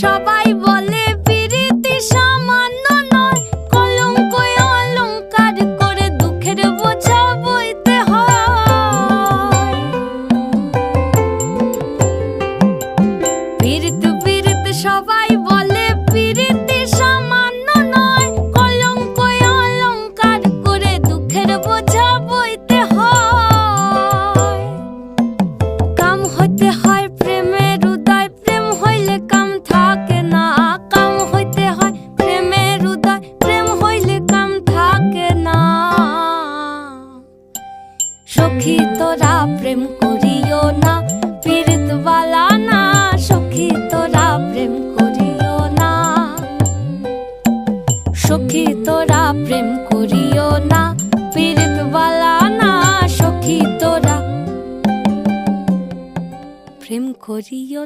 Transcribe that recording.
সবাই বলে পিরিতি সামান্য নয়, কলঙ্ক অলংকার করে দুঃখের বোঝা বইতে হয়। পিরিত পিরিত সবাই বলে পিরিতি সামান্য নয়, কলঙ্ক অলংকার করে দুঃখের বোঝা বইতে হয়। কাম হইতে হয় প্রেমের উদয়, প্রেম হইলে কাম থাকে না। কাম হইতে হয় প্রেমের উদয়, প্রেম হইলে কাম থাকে না। সখী তোরা প্রেম করিও না, পীড়িত বালা না। সখী তোরা প্রেম করিও না, সখী তোরা প্রেম করিও না, পীড়িত বালা না। সখী তোরা প্রেম করিও